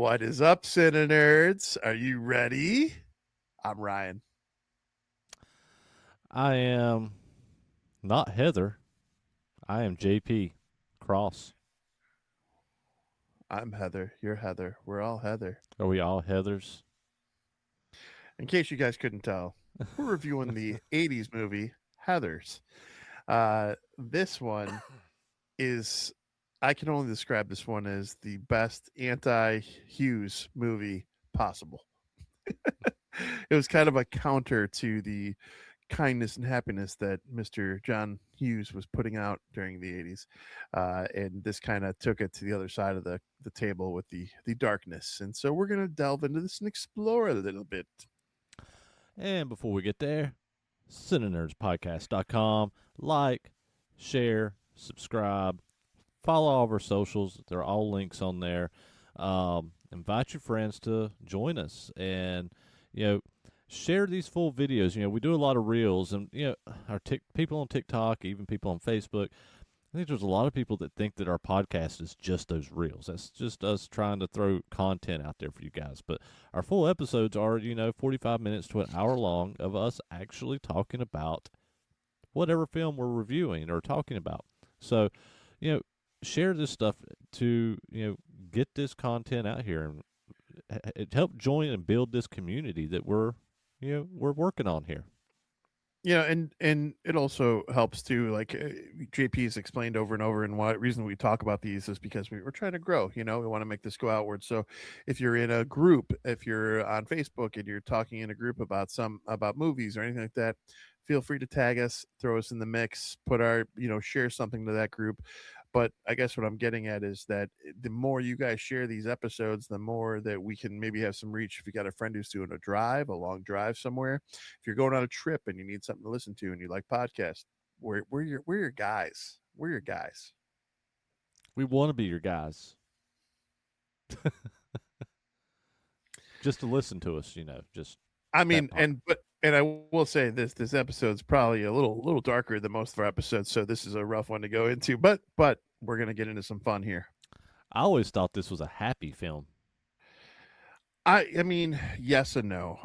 What is up, CineNerds? Are you ready? I'm Ryan. I am not Heather. I am JP Cross. I'm Heather. You're Heather. We're all Heather. Are we all Heathers? In case you guys couldn't tell, we're reviewing the 80s movie, Heathers. This one is, I can only describe this one as the best anti Hughes movie possible. It was kind of a counter to the kindness and happiness that Mr. John Hughes was putting out during the 80s. And this kind of took it to the other side of the table with the darkness. And so we're going to delve into this and explore it a little bit. And before we get there, CineNerdsPodcast.com. Like, share, subscribe, follow all of our socials. They're all links on there. Invite your friends to join us and, share these full videos. We do a lot of reels and, our people on TikTok, even people on Facebook. I think there's a lot of people that think that our podcast is just those reels. That's just us trying to throw content out there for you guys. But our full episodes are, 45 minutes to an hour long of us actually talking about whatever film we're reviewing or talking about. So, share this stuff to, get this content out here and it help join and build this community that we're working on here. And it also helps too. Like JP's explained over and over, and why reason we talk about these is because we're trying to grow. We want to make this go outward. So, if you're in a group, if you're on Facebook and you're talking in a group about movies or anything like that, feel free to tag us, throw us in the mix, put our share something to that group. But I guess what I'm getting at is that the more you guys share these episodes, the more that we can maybe have some reach. If you got a friend who's doing a long drive somewhere, if you're going on a trip and you need something to listen to and you like podcasts, we're your guys. We're your guys. We want to be your guys. Just to listen to us, just I that mean, part. and I will say this episode's probably a little darker than most of our episodes, so this is a rough one to go into. But we're gonna get into some fun here. I always thought this was a happy film. I mean, yes and no.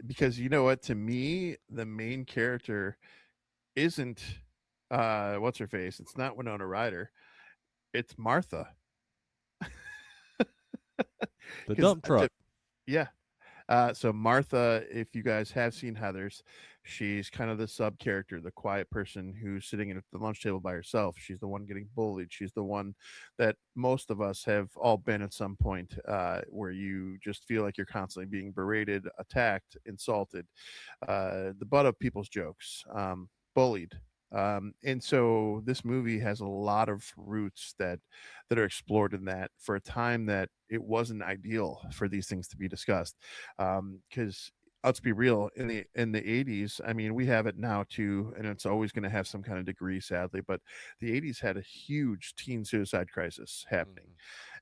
Because you know what? To me, the main character isn't what's her face? It's not Winona Ryder. It's Martha. The Because dump truck. yeah. So Martha, if you guys have seen Heather's, she's kind of the sub character, the quiet person who's sitting at the lunch table by herself. She's the one getting bullied. She's the one that most of us have all been at some point, where you just feel like you're constantly being berated, attacked, insulted, the butt of people's jokes, bullied. And so this movie has a lot of roots that are explored in that for a time that it wasn't ideal for these things to be discussed. Because let's be real, in the 80s, I mean, we have it now too, and it's always going to have some kind of degree, sadly. But the 80s had a huge teen suicide crisis happening.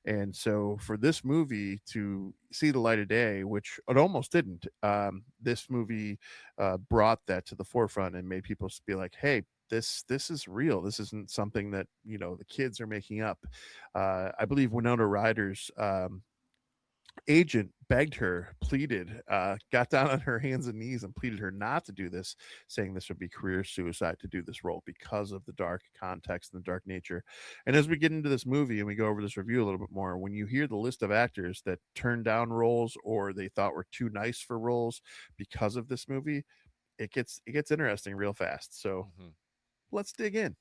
Mm-hmm. And so for this movie to see the light of day, which it almost didn't, this movie brought that to the forefront and made people be like, hey, this is real. This isn't something that the kids are making up. I believe Winona Ryder's agent begged her, pleaded, got down on her hands and knees and pleaded her not to do this, saying this would be career suicide to do this role because of the dark context and the dark nature. And as we get into this movie and we go over this review a little bit more, when you hear the list of actors that turned down roles or they thought were too nice for roles because of this movie, it gets interesting real fast. So Mm-hmm. let's dig in.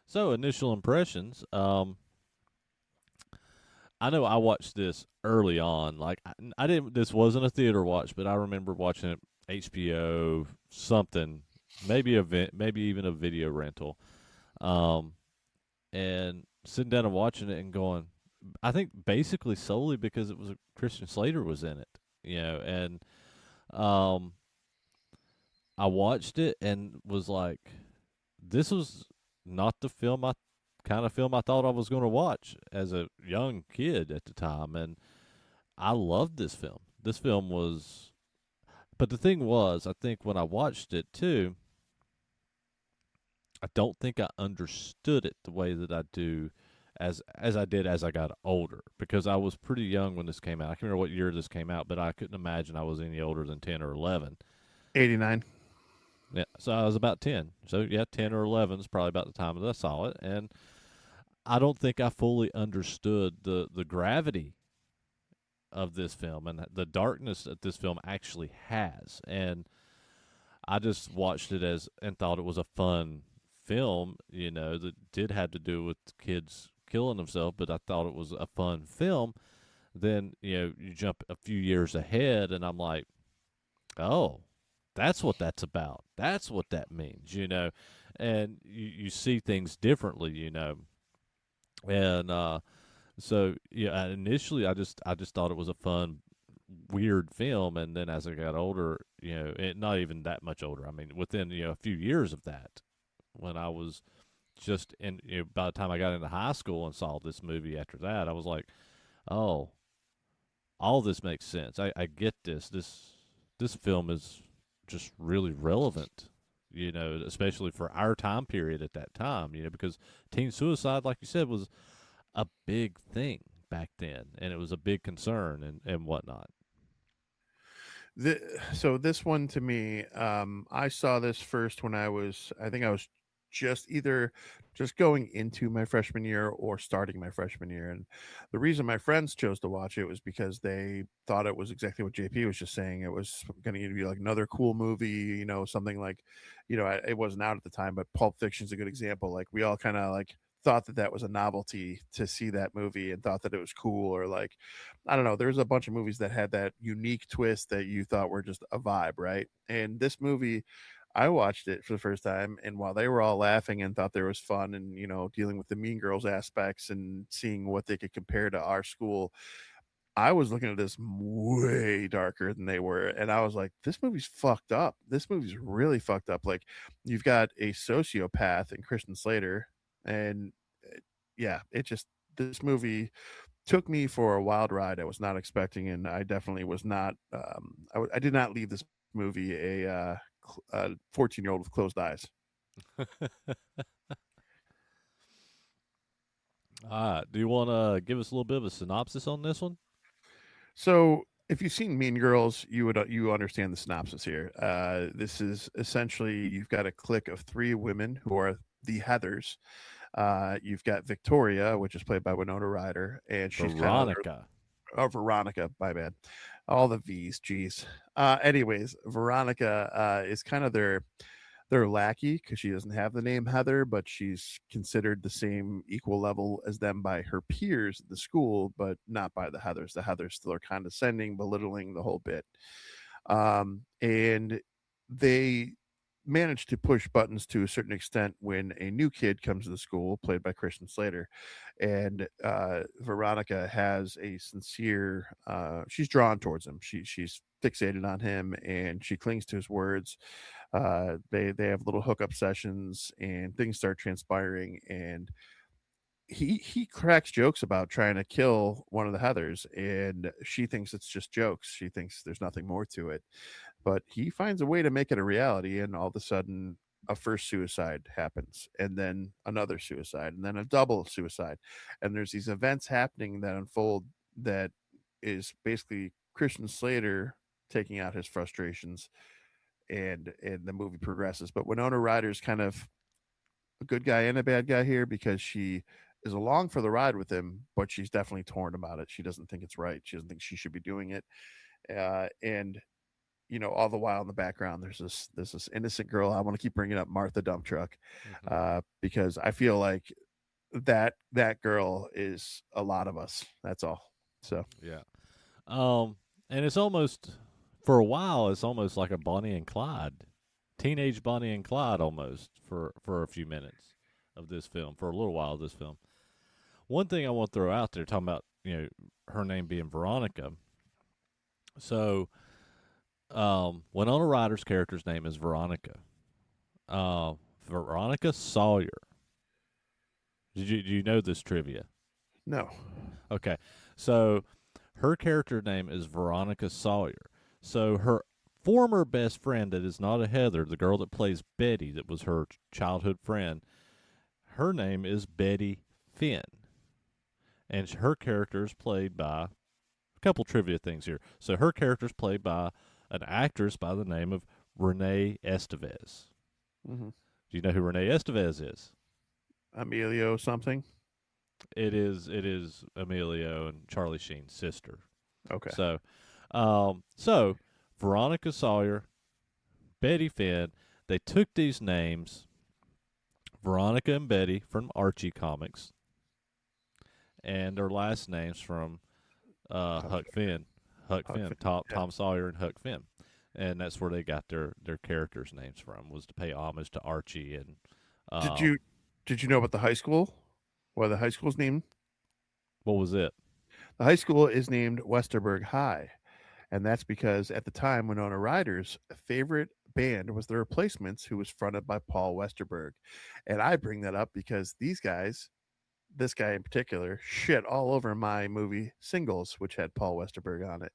So initial impressions. I know I watched this early on. Like I didn't. This wasn't a theater watch, but I remember watching it HBO something, maybe even a video rental, um, and sitting down and watching it and going. I think basically solely because it was Christian Slater was in it, and um, I watched it and was like, this was not the film I thought I was going to watch as a young kid at the time, and I loved this film. This film was, but the thing was, I think when I watched it too, I don't think I understood it the way that I do as I did as I got older, because I was pretty young when this came out. I can't remember what year this came out, but I couldn't imagine I was any older than 10 or 11. 89. Yeah, so I was about 10. So yeah, 10 or 11 is probably about the time that I saw it, and I don't think I fully understood the gravity of this film and the darkness that this film actually has. And I just watched it as and thought it was a fun film, that did have to do with kids killing themselves, but I thought it was a fun film. Then, you jump a few years ahead and I'm like, oh, that's what that's about. That's what that means. And you see things differently, And so yeah, initially I just thought it was a fun, weird film, and then as I got older, not even that much older. I mean, within a few years of that, when I was just in, by the time I got into high school and saw this movie after that, I was like, oh, all this makes sense. I get this. This film is just really relevant. Especially for our time period at that time. Because teen suicide, like you said, was a big thing back then, and it was a big concern and whatnot. So this one to me, I saw this first when I think I was just going into my freshman year or starting my freshman year. And the reason my friends chose to watch it was because they thought it was exactly what JP was just saying. It was going to be like another cool movie, something like, it wasn't out at the time, but Pulp Fiction's a good example. Like we all kind of like thought that that was a novelty to see that movie and thought that it was cool, or like, I don't know, there's a bunch of movies that had that unique twist that you thought were just a vibe, right? And this movie, I watched it for the first time, and while they were all laughing and thought there was fun and, dealing with the Mean Girls aspects and seeing what they could compare to our school, I was looking at this way darker than they were, and I was like, "This movie's fucked up. This movie's really fucked up." Like, you've got a sociopath in Christian Slater, and yeah, it just this movie took me for a wild ride I was not expecting, and I definitely was not. I did not leave this movie a 14-year-old with closed eyes. All right. Do you want to give us a little bit of a synopsis on this one? So, if you've seen Mean Girls, you understand the synopsis here. This is essentially you've got a clique of three women who are the Heathers. You've got Victoria, which is played by Winona Ryder, and she's kind of Veronica. Veronica, my bad. All the V's, geez. Anyways, Veronica is kind of their lackey because she doesn't have the name Heather, but she's considered the same equal level as them by her peers at the school, but not by the Heathers. The Heathers still are condescending, belittling the whole bit. And they manage to push buttons to a certain extent when a new kid comes to the school, played by Christian Slater, and Veronica has a sincere. She's drawn towards him. She's fixated on him, and she clings to his words. They have little hookup sessions, and things start transpiring, and he cracks jokes about trying to kill one of the Heathers, and she thinks it's just jokes. She thinks there's nothing more to it, but he finds a way to make it a reality, and all of a sudden a first suicide happens, and then another suicide, and then a double suicide, and there's these events happening that unfold that is basically Christian Slater taking out his frustrations, and the movie progresses. But Winona Ryder's kind of a good guy and a bad guy here because she is along for the ride with him, but she's definitely torn about it. She doesn't think it's right. She doesn't think she should be doing it. And all the while in the background, there's this innocent girl. I want to keep bringing up Martha Dump Truck, Mm-hmm. because I feel like that girl is a lot of us. That's all. So Yeah. And it's almost, for a while, it's almost like a Bonnie and Clyde, teenage Bonnie and Clyde, almost for a few minutes of this film, for a little while of this film. One thing I want to throw out there, talking about her name being Veronica. So, Winona Ryder's character's name is Veronica. Veronica Sawyer. Do you know this trivia? no. Okay, so her character name is Veronica Sawyer. So her former best friend, that is not a Heather, the girl that plays Betty, that was her childhood friend, her name is Betty Finn. and her character is played by a couple trivia things here. So her character is played by an actress by the name of Renee Estevez. Hmm. Do you know who Renee Estevez is? Emilio something. It is Emilio and Charlie Sheen's sister. Okay. So Veronica Sawyer, Betty Finn, they took these names, Veronica and Betty from Archie comics, and their last names from Tom Huck Sawyer. Finn, Huck Huck Finn, Finn. Yeah. Tom Sawyer and Huck Finn, and that's where they got their characters' names from. Was to pay homage to Archie and Did um, you did you know about the high school? Why the high school's named? what was it? The high school is named Westerburg High, and that's because at the time Winona Ryder's favorite band was the Replacements, who was fronted by Paul Westerberg. And I bring that up because these guys, this guy in particular, shit all over my movie Singles, which had Paul Westerberg on it.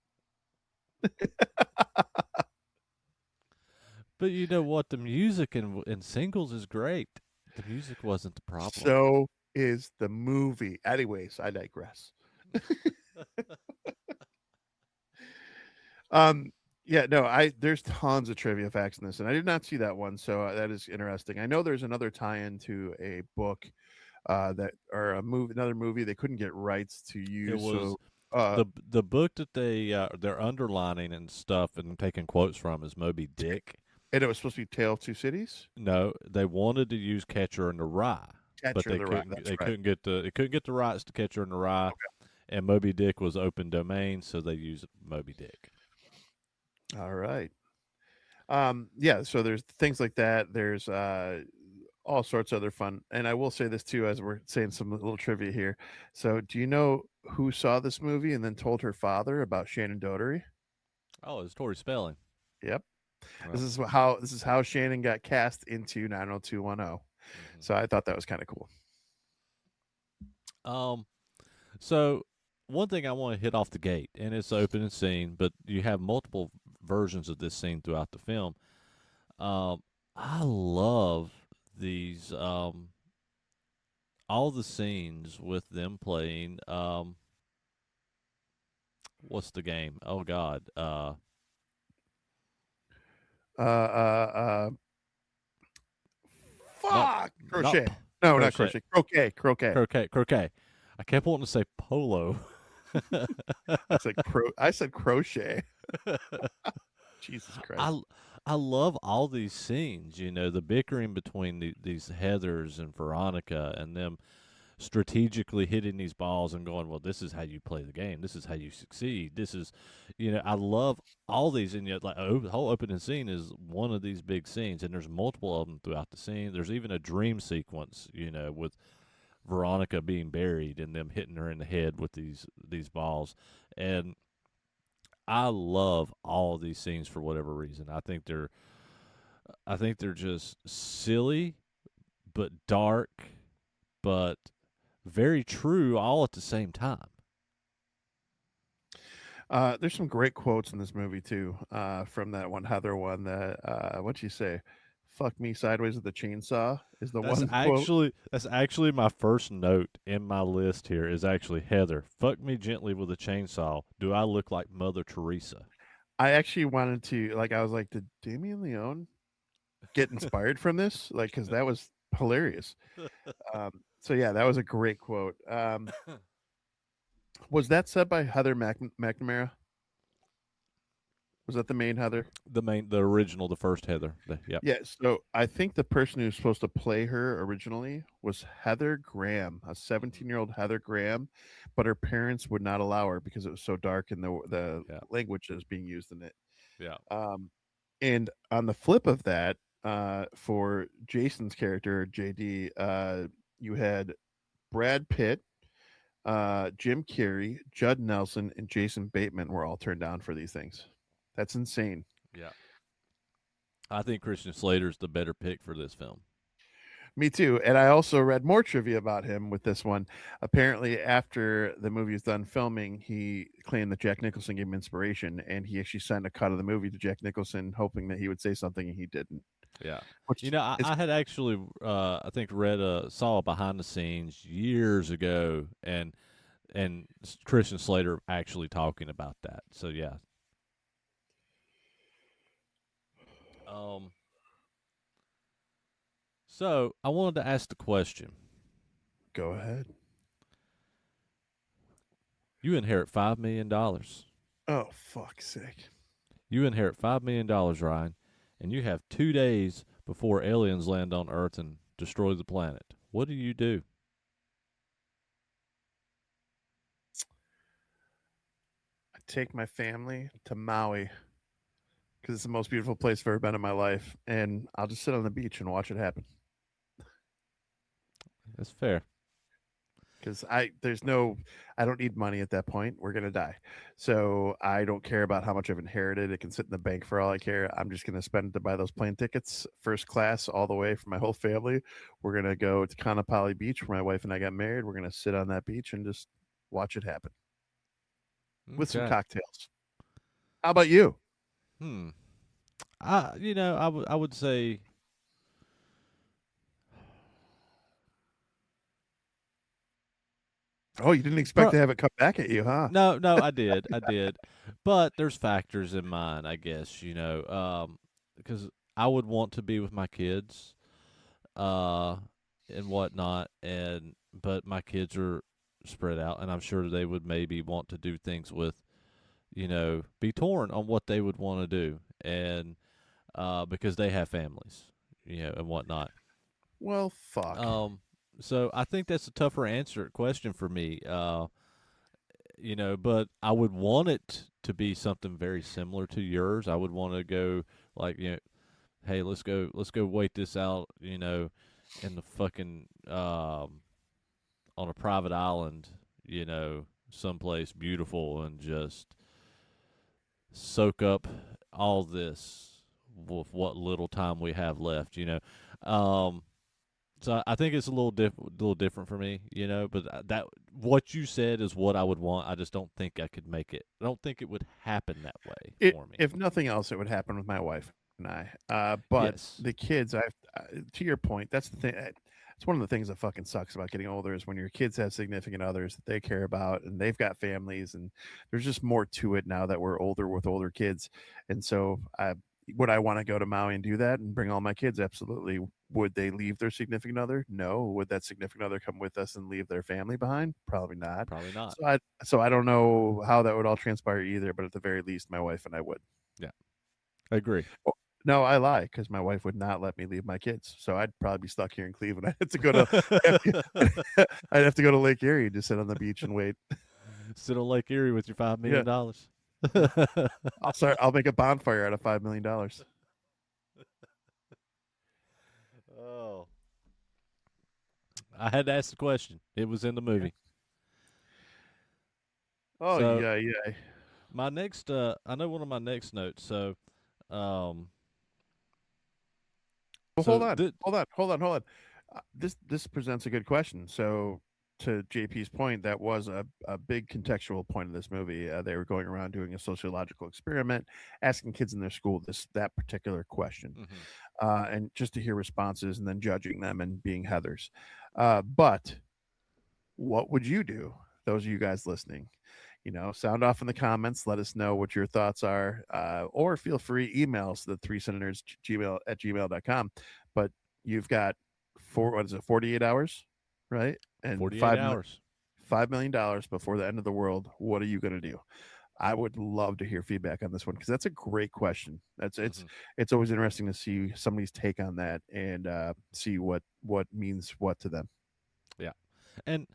But you know what? The music in singles is great. The music wasn't the problem. So is the movie. Anyways, I digress. Um, yeah, no, I there's tons of trivia facts in this, and I did not see that one, so that is interesting. I know there's another tie-in to a book, that or a movie, another movie they couldn't get rights to It use, was so uh, the book that they're underlining and stuff and taking quotes from is Moby Dick. and it was supposed to be Tale of Two Cities. No, they wanted to use Catcher in the Rye, but Catcher in the Rye. That's they right. couldn't get the rights to Catcher in the Rye, and Moby Dick was open domain, so they used Moby Dick. All right. Yeah, so there's things like that. There's all sorts of other fun. And I will say this too, as we're saying some little trivia here. So, do you know who saw this movie and then told her father about Shannon Doherty? Oh, it's Tori Spelling. Yep. Well, This is how Shannon got cast into 90210. mhm. So I thought that was kind of cool. um, so one thing I want to hit off the gate, and it's opening scene, but you have multiple versions of this scene throughout the film. Um, I love these all the scenes with them playing what's the game? Oh God, Uh uh uh not fuck not crochet. No, not crochet, crochet. Croquet. Croquet. croquet. I kept wanting to say polo. I said crochet. Jesus Christ. I I love all these scenes. You know, the bickering between these Heathers and Veronica, and them strategically hitting these balls and going, well, this is how you play the game. This is how you succeed. This is, I love all these. And yet, like, the whole opening scene is one of these big scenes, and there's multiple of them throughout the scene. There's even a dream sequence, with Veronica being buried and them hitting her in the head with these balls. And I love all of these scenes for whatever reason. I think they're just silly but dark but very true all at the same time. There's some great quotes in this movie too. From that one Heather one that what'd she say? Fuck me sideways with a chainsaw is the one quote. That's actually my first note in my list here is actually Heather. Fuck me gently with a chainsaw. Do I look like Mother Teresa? I actually wanted to like I was like, did Damien Leone get inspired from this? Like, because that was hilarious. So yeah, that was a great quote. Was that said by Heather McNamara? Was that the main Heather? The original, the first Heather. Yep. Yeah, so I think the person who's supposed to play her originally was Heather Graham, a 17-year-old Heather Graham, but her parents would not allow her because it was so dark and the Yeah. language that was being used in it. Yeah. And on the flip of that, for Jason's character JD, you had Brad Pitt, Jim Carrey, Judd Nelson, and Jason Bateman were all turned down for these things. That's insane. Yeah. I think Christian Slater's the better pick for this film. Me too. And I also read more trivia about him with this one. Apparently, after the movie was done filming, he claimed that Jack Nicholson gave him inspiration, and he actually sent a cut of the movie to Jack Nicholson, hoping that he would say something, and he didn't. Yeah. Which is I had actually, I think, saw behind the scenes years ago, and and Christian Slater actually talking about that. So yeah. Um. So I wanted to ask the question: Go ahead. You inherit $5 million. Oh, fuck's sake. You inherit $5 million, Ryan, and you have 2 days before aliens land on Earth and destroy the planet. What do you do? I take my family to Maui because it's the most beautiful place I've ever been in my life, and I'll just sit on the beach and watch it happen. That's fair. Because I don't need money at that point. We're gonna die, so I don't care about how much I've inherited. It can sit in the bank for all I care. I'm just gonna spend it to buy those plane tickets, first class, all the way for my whole family. We're gonna go to Kanapali Beach where my wife and I got married. We're gonna sit on that beach and just watch it happen with some Okay. cocktails. How about you? Hmm. I would say Oh, you didn't expect pro- to have it come back at you, huh? no, no, I did, but there's factors in mind, I guess. Because I would want to be with my kids, uh, and whatnot, and but my kids are spread out, and I'm sure they would maybe want to do things with, be torn on what they would want to do, and because they have families, and whatnot. Well, fuck. Um, so I think that's a tougher answer question for me. But I would want it to be something very similar to yours. I would want to go like, hey, let's go wait this out, in the fucking on a private island, someplace beautiful and just soak up all this with what little time we have left. Um, so I think it's a little different for me, But that what you said is what I would want. I just don't think I could make it. I don't think it would happen that way It for me. if nothing else, it would happen with my wife and I. But Yes, the kids, to your point, that's the thing. It's one of the things that fucking sucks about getting older is when your kids have significant others that they care about and they've got families and there's just more to it now that we're older with older kids. And so, would I want to go to Maui and do that and bring all my kids? Absolutely. Would they leave their significant other? No. Would that significant other come with us and leave their family behind? Probably not. probably not. So I don't know how that would all transpire either, but at the very least, my wife and I would. Yeah, I agree. Oh, no, I lie because my wife would not let me leave my kids, so I'd probably be stuck here in Cleveland. I'd have to go to I'd have to go to Lake Erie to sit on the beach and wait. Sit on Lake Erie with your $5 Yeah, million dollars. yeah. I'll make a bonfire out of $5 million. Oh, I had to ask the question. It was in the movie. Oh So yeah, yeah. my next, I know one of my next notes. Um, Well, hold so on, th- hold on. This presents a good question. So, to JP's point, that was a big contextual point of this movie. They were going around doing a sociological experiment, asking kids in their school that particular question, mhm. and just to hear responses and then judging them and being Heather's. But what would you do? Those of you guys listening, sound off in the comments. Let us know what your thoughts are, or feel free email us the three senators gmail@gmail.com. But you've got what is it, 48 hours, right? And 48 hours. $5 million before the end of the world. What are you going to do? I would love to hear feedback on this one because that's a great question. That's Hmm. it's always interesting to see somebody's take on that and see what means what to them. Yeah, and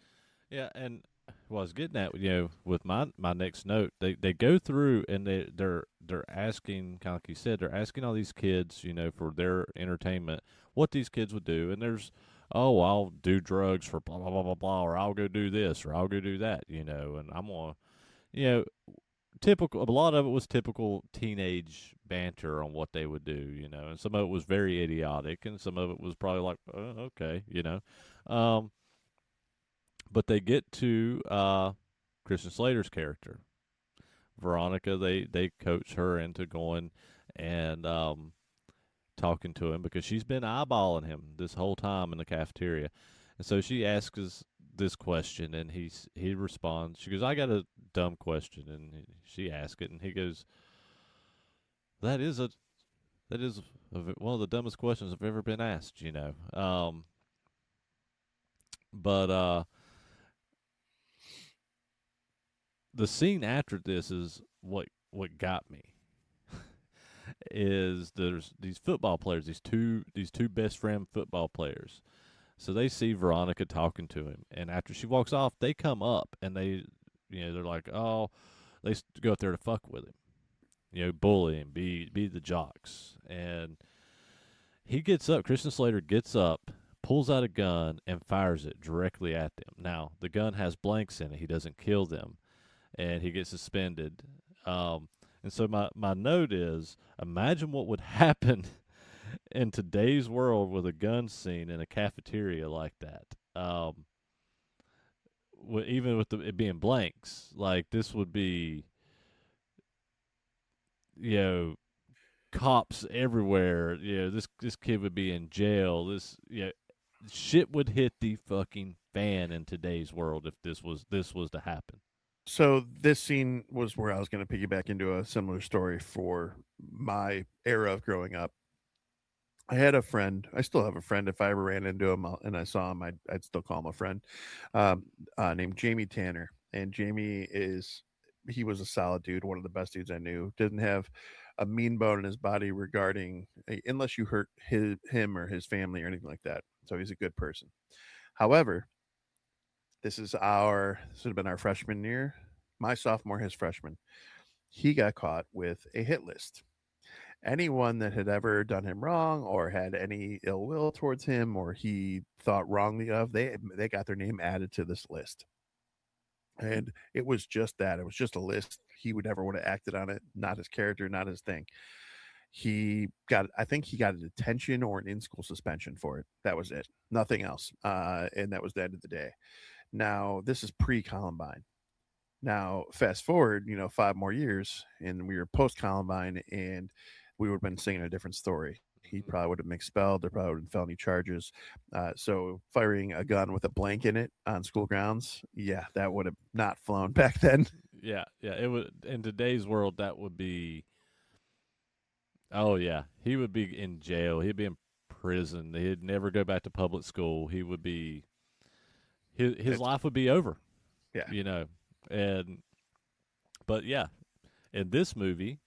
yeah, and what I was getting at, with my next note, they go through and they're asking, kind of like you said, they're asking all these kids, for their entertainment, what these kids would do, and there's, oh, I'll do drugs for blah blah blah blah blah, or I'll go do this, or I'll go do that, and I'm gonna, you know, typical. A lot of it was typical teenage banter on what they would do, and some of it was very idiotic, and some of it was probably like, okay. Um, but they get to Christian Slater's character, Veronica. They coach her into going and talking to him because she's been eyeballing him this whole time in the cafeteria, and so she asks this question, and he responds. She goes, "I got a dumb question," and she asks it, and he goes, "That is a that is one of the dumbest questions I've ever been asked." But the scene after this is what got me. Is there's these football players, these two best friend football players. So they see Veronica talking to him, and after she walks off, they come up and they're like, oh, they go up there to fuck with him, bully him, be the jocks, and he gets up. Christian Slater gets up, pulls out a gun, and fires it directly at them. Now the gun has blanks in it. He doesn't kill them, and he gets suspended. And so my note is, imagine what would happen in today's world with a gun scene in a cafeteria like that. Even with it being blanks, like this would be, you know, cops everywhere. This kid would be in jail. Shit would hit the fucking fan in today's world if this was to happen. So this scene was where I was going to piggyback into a similar story for my era of growing up. I had a friend. I still have a friend. If I ever ran into him and I saw him, I'd still call him a friend. Named Jamie Tanner, and he was a solid dude, one of the best dudes I knew. Didn't have a mean bone in his body regarding unless you hurt him or his family or anything like that. So he's a good person. However, this would have been our freshman year, my sophomore, his freshman. He got caught with a hit list. Anyone that had ever done him wrong or had any ill will towards him or he thought wrongly of, they got their name added to this list. And it was just that. It was just a list. He would never would have acted on it, not his character, not his thing. I think he got a detention or an in-school suspension for it. That was it. Nothing else. And that was the end of the day. Now, this is pre-Columbine. Now, fast forward, 5 more years, and we were post-Columbine, and we would have been singing a different story. He probably would have been expelled. There probably would have been felony charges. So firing a gun with a blank in it on school grounds, yeah, that would have not flown back then. Yeah, yeah. It would in today's world that would be. Oh yeah, he would be in jail. He'd be in prison. He'd never go back to public school. He would be. His It's life would be over. yeah. You know, and but yeah, in this movie,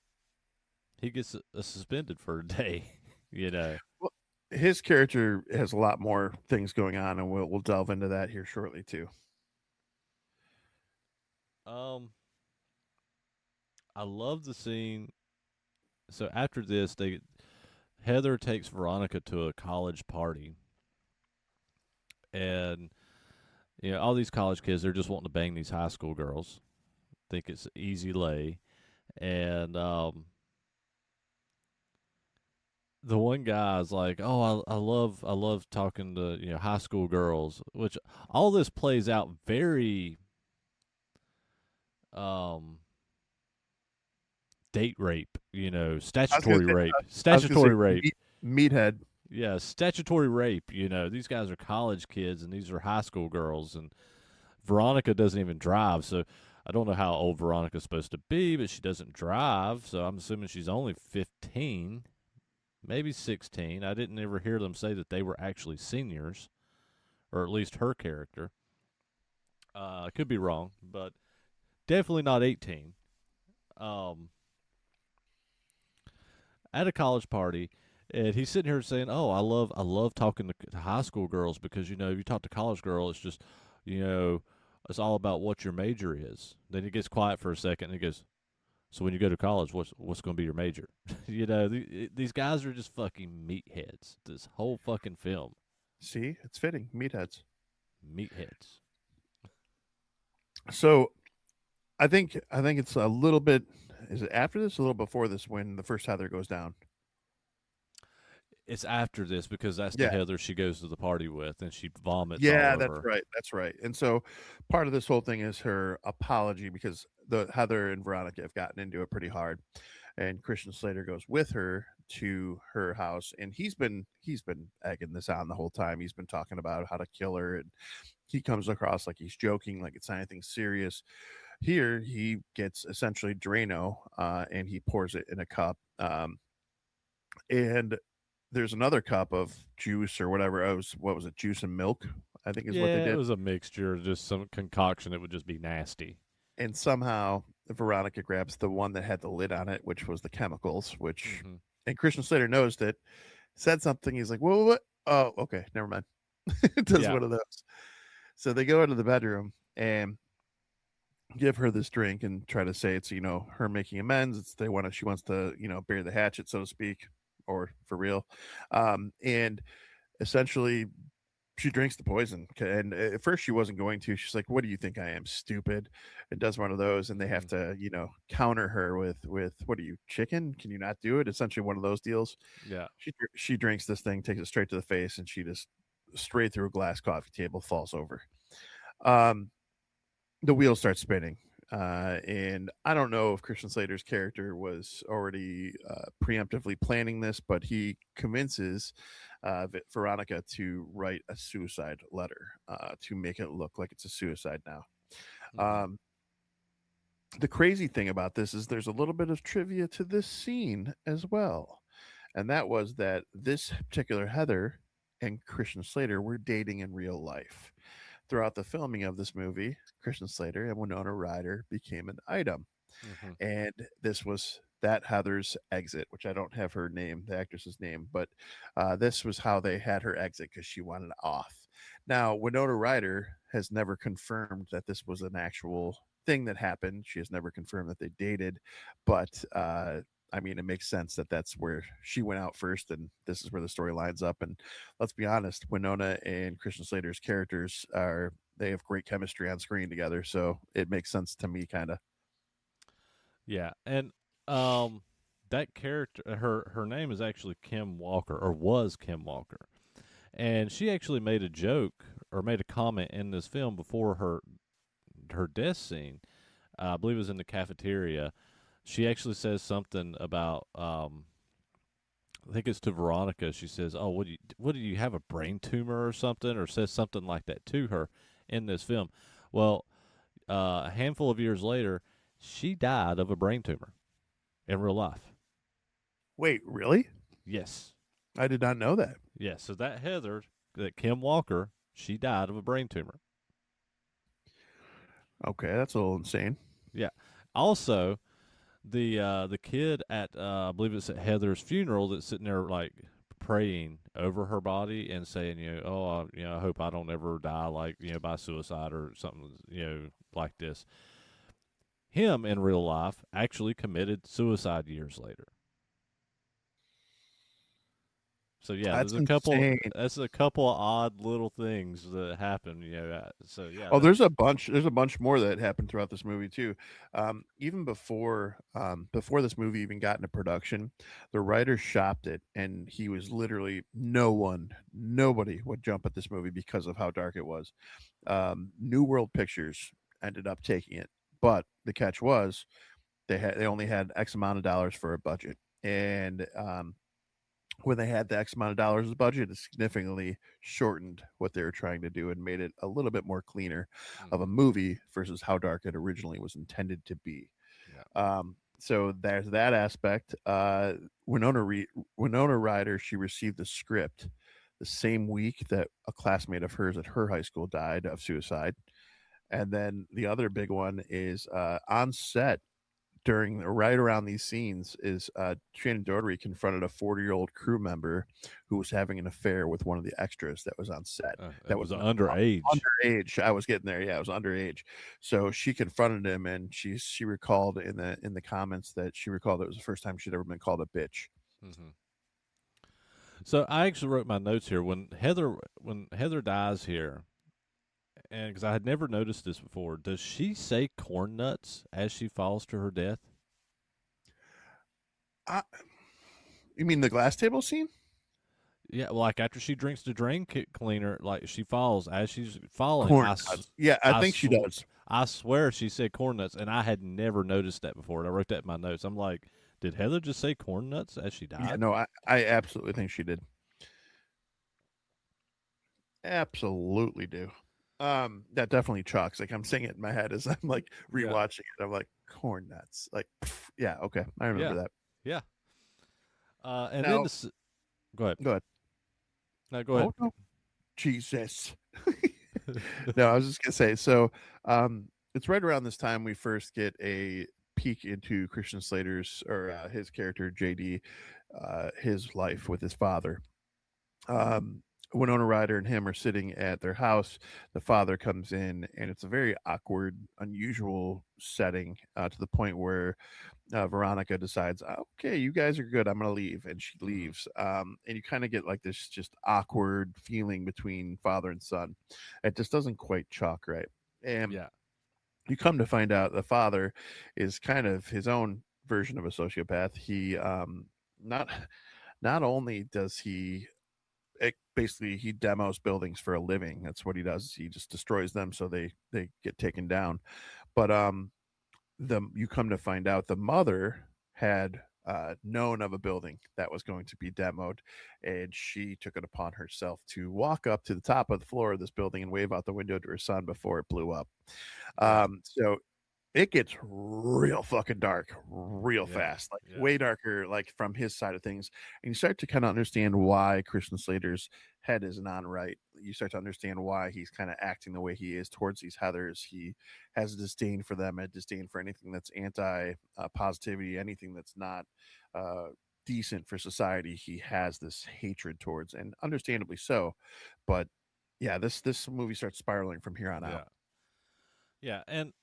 he gets suspended for a day. You know. Well, his character has a lot more things going on, and we'll delve into that here shortly too. Um, I love the scene. So after this, Heather takes Veronica to a college party, and all these college kids, they're just wanting to bang these high school girls. Think it's easy lay, and the one guy's like, "Oh, I love talking to high school girls," which all this plays out very um date rape, I was gonna statutory say, rape, I was gonna say statutory rape. meathead. Yeah, statutory rape. These guys are college kids and these are high school girls. And Veronica doesn't even drive. So I don't know how old Veronica's supposed to be, but she doesn't drive. So I'm assuming she's only 15, maybe 16. I didn't ever hear them say that they were actually seniors, or at least her character. I could be wrong, but definitely not 18. Um, at a college party, and he's sitting here saying, "Oh, I love talking to high school girls because if you talk to college girl, it's just, you know, it's all about what your major is." Then he gets quiet for a second and he goes, "So when you go to college, what's going to be your major?" These guys are just fucking meatheads. This whole fucking film, See, it's fitting. Meatheads. meatheads. So I think it's a little bit. Is it after this? A little before this when the first Heather goes down. It's after this because that's the Yeah. Heather she goes to the party with and she vomits all Yeah, that's over. right. That's right. And so part of this whole thing is her apology because the Heather and Veronica have gotten into it pretty hard. and Christian Slater goes with her to her house, and he's been egging this on the whole time. He's been talking about how to kill her, and he comes across like he's joking, like it's not anything serious. Here, he gets essentially Drano, and he pours it in a cup. And there's another cup of juice or whatever. What was it? Juice and milk, I think is what they Yeah, it did. was a mixture, just some concoction that would just be nasty. And somehow Veronica grabs the one that had the lid on it, which was the chemicals. Which, Hmm. and Christian Slater knows that, said something. He's like, "Whoa, what? Oh, okay, never mind." It does Yeah. one of those. So they go into the bedroom and give her this drink and try to say it's her making amends. It's she wants to bury the hatchet, so to speak, or for real. And essentially she drinks the poison, and at first she wasn't going to. She's like, what do you think I am, stupid? And does one of those, and they have Hmm. to counter her with what are you, chicken? Can you not do it? Essentially one of those deals. Yeah. She drinks this thing, takes it straight to the face, and she just straight through a glass coffee table falls over. um the wheel starts spinning. And I don't know if Christian Slater's character was already preemptively planning this, but he convinces Veronica to write a suicide letter to make it look like it's a suicide now. Hmm. Um, the crazy thing about this is there's a little bit of trivia to this scene as well. And that was that this particular Heather and Christian Slater were dating in real life. Throughout the filming of this movie, Christian Slater and Winona Ryder became an item. Hmm. And this was that Heather's exit, which I don't have her name, the actress's name, but this was how they had her exit because she wanted off. Now, Winona Ryder has never confirmed that this was an actual thing that happened. She has never confirmed that they dated, but I mean, it makes sense that that's where she went out first, and this is where the story lines up. And let's be honest, Winona and Christian Slater's characters they have great chemistry on screen together, so it makes sense to me, kind of. Yeah. And um, that character, her name is actually Kim Walker, or was Kim Walker, and she actually made a joke or made a comment in this film before her death scene. I believe it was in the cafeteria. She actually says something about I think it's to Veronica. She says, "Oh, what do you have, a brain tumor or something?" Or says something like that to her in this film. Well, a handful of years later, she died of a brain tumor in real life. Wait, really? Yes, I did not know that. yes. So that Heather, that Kim Walker, she died of a brain tumor. Okay, that's a little insane. Yeah. Also, the kid at I believe it's at Heather's funeral that's sitting there like praying over her body and saying, I hope I don't ever die like by suicide or something like this. Him in real life actually committed suicide years later. So yeah, That's insane. That's a couple of odd little things that happen. So yeah, Oh, there's a bunch more that happened throughout this movie too. Even before this movie even got into production, the writer shopped it, and he was literally nobody would jump at this movie because of how dark it was. New World Pictures ended up taking it, but the catch was they only had X amount of dollars for a budget, and when they had the X amount of dollars as budget, it significantly shortened what they were trying to do and made it a little bit more cleaner of a hmm movie versus how dark it originally was intended to be. yeah, So there's that aspect. Winona Ryder, she received the script the same week that a classmate of hers at her high school died of suicide. And then the other big one is on set during right around these scenes is Shannon Doherty confronted a 40-year-old crew member who was having an affair with one of the extras that was on set. it That was was underage. underage. I was getting there. Yeah, it was underage. So she confronted him, and she recalled in the comments that she recalled it was the first time she'd ever been called a bitch. Hmm. So I actually wrote my notes here when Heather dies here, and because I had never noticed this before, does she say corn nuts as she falls to her death? Uh, you mean the glass table scene? Yeah, like after she drinks the drain cleaner, like she falls as she's falling. Corn nuts. Yeah, I I think she does. I swear she said corn nuts, and I had never noticed that before. And I wrote that in my notes. I'm like, Did Heather just say corn nuts as she Yeah, died? no, I absolutely think she did. Absolutely do. That definitely chalks. Like I'm saying it in my head as I'm like Yeah. rewatching it. I'm like corn nuts. Like, yeah, okay, I remember Yeah. that. Yeah. And then Now, this. Go ahead. go ahead. No, go ahead. Oh no, Jesus. No, I was just gonna say. So, it's right around this time we first get a peek into Christian Slater's or his character JD, his life with his father. um, Winona Ryder and him are sitting at their house. The father comes in, and it's a very awkward, unusual setting to the point where Veronica decides, "Okay, you guys are good. I'm going to leave," and she Mm-hmm. leaves. And you kind of get like this just awkward feeling between father and son. It just doesn't quite chalk right. And Yeah. you come to find out the father is kind of his own version of a sociopath. He not not only does he basically he demos buildings for a living. That's what he does. He just destroys them so they get taken down. But the you come to find out the mother had known of a building that was going to be demoed, and she took it upon herself to walk up to the top of the floor of this building and wave out the window to her son before it blew up. Yeah. So it gets real fucking dark real Yeah. fast, like Yeah. way darker, like from his side of things. And you start to kind of understand why Christian Slater's head isn't on right. You start to understand why he's kind of acting the way he is towards these Heathers. He has a disdain for them, a disdain for anything that's anti positivity, anything that's not uh, decent for society. He has this hatred towards, and understandably so. But yeah, this movie starts spiraling from here on out. Yeah. Yeah. And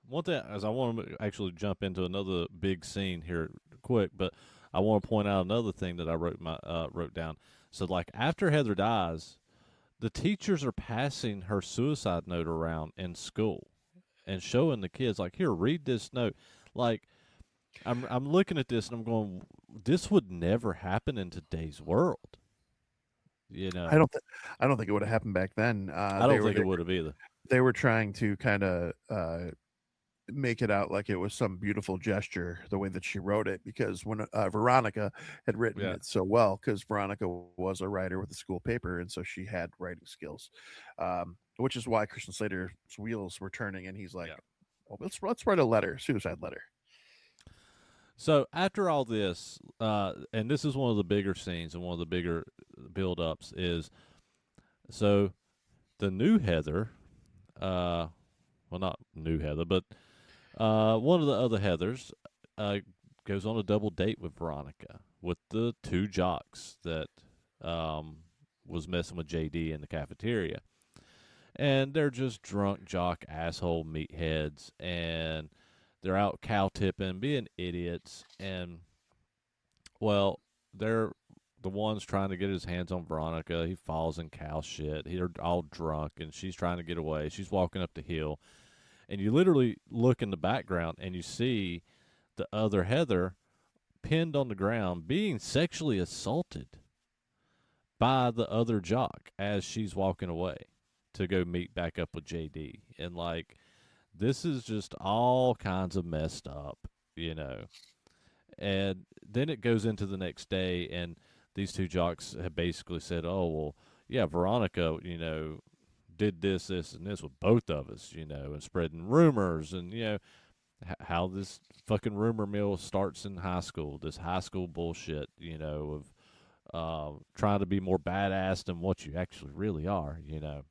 one thing is, I want to actually jump into another big scene here quick, but I want to point out another thing that I wrote down. So, like after Heather dies, the teachers are passing her suicide note around in school and showing the kids, like, here, read this note. Like, I'm looking at this and I'm going, this would never happen in today's world. You I know, don't th- I don't think it would have happened back then. I don't think it would have either. They were trying to kind of make it out like it was some beautiful gesture the way that she wrote it, because when Veronica had written Yeah. it so well, because Veronica was a writer with the school paper, and so she had writing skills, which is why Christian Slater's wheels were turning, and he's like, Yeah. well, let's write a letter, suicide letter. So after all this, and this is one of the bigger scenes and one of the bigger build ups is so the new Heather, well, not new Heather, but one of the other Heathers uh, goes on a double date with Veronica with the two jocks that um, was messing with JD in the cafeteria. And they're just drunk jock asshole meatheads, and they're out cow tipping, being idiots, and well, they're the ones trying to get his hands on Veronica. He falls in cow shit. They're all drunk, and she's trying to get away. She's walking up the hill, and you literally look in the background and you see the other Heather pinned on the ground being sexually assaulted by the other jock as she's walking away to go meet back up with JD. And like, this is just all kinds of messed up, you know. And then it goes into the next day, and these two jocks have basically said, "Oh well, yeah, Veronica, you know, did this, this, and this with both of us, you know, and spreading rumors, and you know how this fucking rumor mill starts in high school, this high school bullshit, you know, of trying to be more badass than what you actually really are, you know."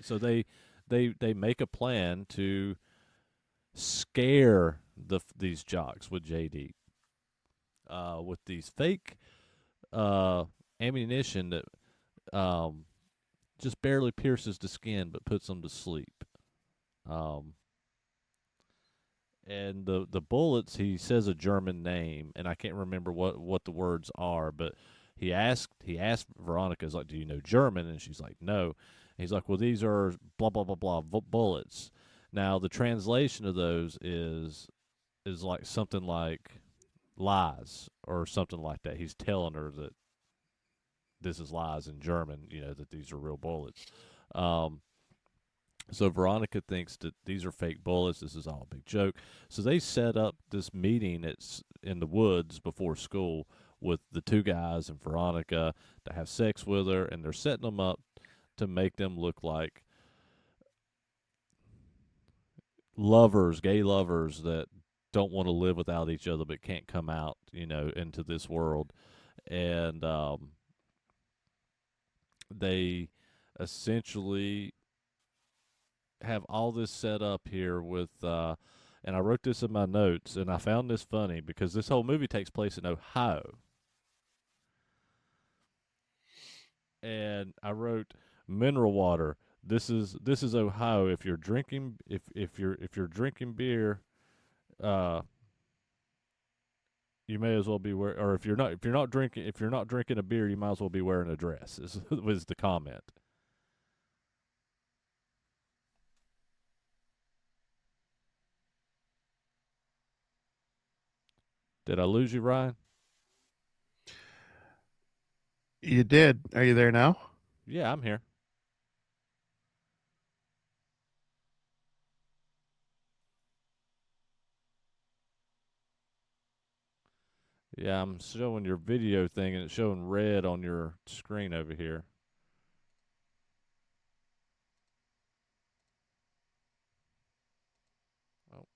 So they make a plan to scare these jocks with JD, with these fake uh, ammunition that um, just barely pierces the skin but puts them to sleep. Um, and the bullets, he says a German name, and I can't remember what the words are, but he asked Veronica, he's like, "Do you know German?" And she's like, "No." And he's like, "Well, these are blah blah blah blah bullets." Now the translation of those is like something like lies or something like that. He's telling her that this is lies in German, you know, that these are real bullets. Um, So Veronica thinks that these are fake bullets. This is all a big joke. So they set up this meeting in the woods before school with the two guys and Veronica to have sex with her, and they're setting them up to make them look like lovers, gay lovers that don't want to live without each other but can't come out, into this world. And they essentially have all this set up here with and I wrote this in my notes and I found this funny because this whole movie takes place in Ohio. And I wrote mineral water. This is Ohio. If you're drinking if you're drinking beer, uh you may as well be wearing, or if you're not drinking a beer, you might as well be wearing a dress. Was the comment. Did I lose you, Ryan? You did. Are you there now? Yeah, I'm here. Yeah, I'm showing your video thing and it's showing red on your screen over here. Oh,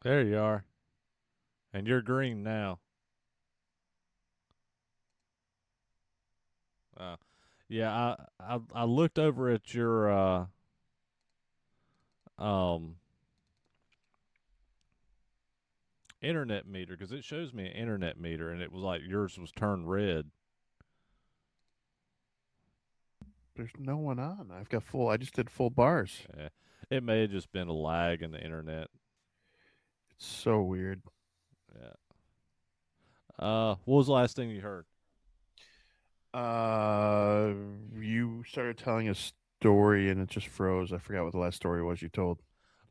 there you are. And you're green now. Uh, yeah, I looked over at your um internet meter because it shows me an internet meter and it was like yours was turned red. There's no one on. I've got full. I just did full bars. Yeah. It may have just been a lag in the internet. It's so weird. Yeah. What was the last thing you heard? Uh, you started telling a story and it just froze. I forgot what the last story was you told.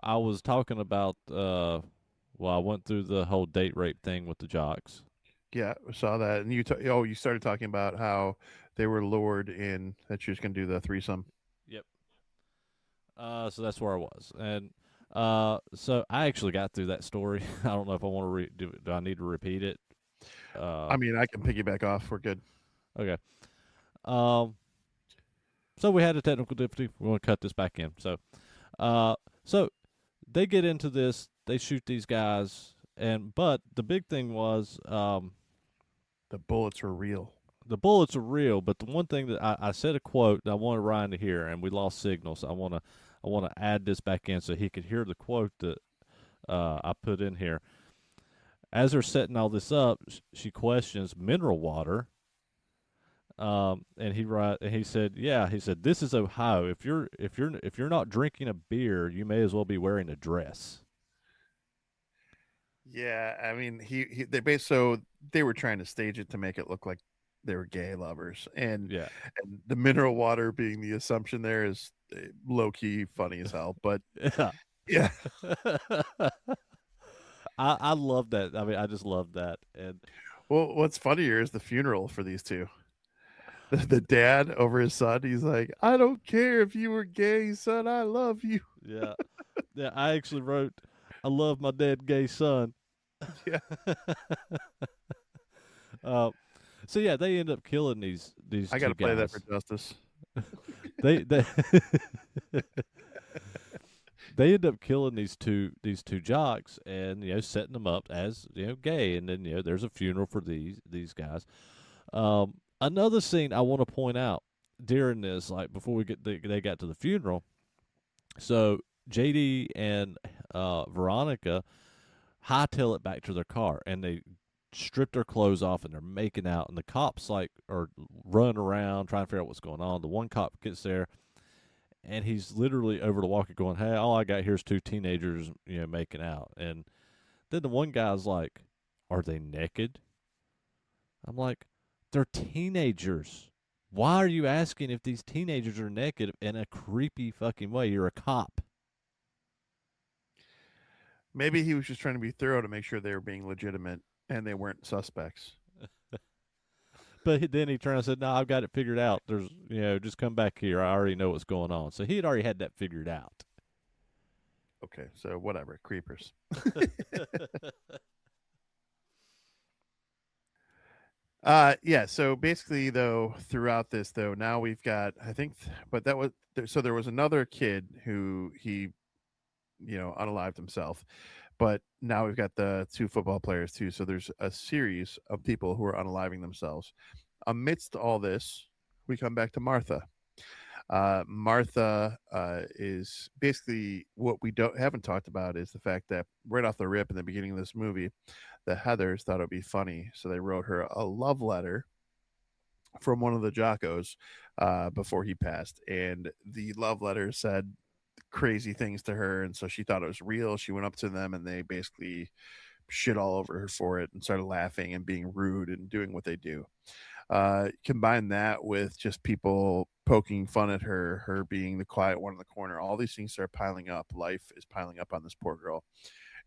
I was talking about well, I went through the whole date rape thing with the jocks. Yeah, I saw that. And you started talking about how they were lured in that she was going to do the threesome. Yep. So that's where I was, and so I actually got through that story. I don't know if I want to do I need to repeat it? Uh, I mean, I can piggyback off. We're good. okay. Um, so we had a technical difficulty. We want to cut this back in. Uh, so they get into this. They shoot these guys, and but the big thing was The bullets were real. the bullets are real. But the one thing that I said a quote that I wanted Ryan to hear, and we lost signal, so I want to add this back in so he could hear the quote that I put in here. As they're setting all this up, she questions mineral water. And he said, "Yeah," he said, "This is Ohio. If you're not drinking a beer, you may as well be wearing a dress." Yeah, I mean, so they were trying to stage it to make it look like they were gay lovers, Yeah, and the mineral water being the assumption there is low key funny as hell. But yeah. yeah, I love that. I mean, I just love that. And well, what's funnier is the funeral for these two. The dad over his son, he's like, "I don't care if you were gay, son. I love you." yeah, yeah. I actually wrote, "I love my dead gay son." Yeah, uh, so yeah, they end up killing these I got two to play that for guys. justice. They they end up killing these two jocks and setting them up as gay, and then there's a funeral for these guys. Another scene I want to point out during this, like before they got to the funeral. So JD and Veronica hightail it back to their car, and they strip their clothes off, and they're making out, and the cops like are running around trying to figure out what's going on. The one cop gets there, and he's literally over the walkie going, "Hey, all I got here is two teenagers, making out." And then the one guy's like, "Are they naked?" I'm like, "They're teenagers. Why are you asking if these teenagers are naked in a creepy fucking way? You're a cop." Maybe he was just trying to be thorough to make sure they were being legitimate and they weren't suspects. But then he turned and said, "No, I've got it figured out. There's, just come back here. I already know what's going on." So he had already had that figured out. Okay, so whatever, creepers. Yeah, so basically though throughout this though, now we've got I think but that was so there was another kid who he unalived himself. But now we've got the two football players too. So there's a series of people who are unaliving themselves. Amidst all this, we come back to Martha. Martha is basically what we don't haven't talked about is the fact that right off the rip in the beginning of this movie, the Heathers thought it would be funny, so they wrote her a love letter from one of the Jockos before he passed, and the love letter said crazy things to her, and so she thought it was real. She went up to them, and they basically shit all over her for it and started laughing and being rude and doing what they do. Combine that with just people poking fun at her, her being the quiet one in the corner. All these things start piling up. Life is piling up on this poor girl,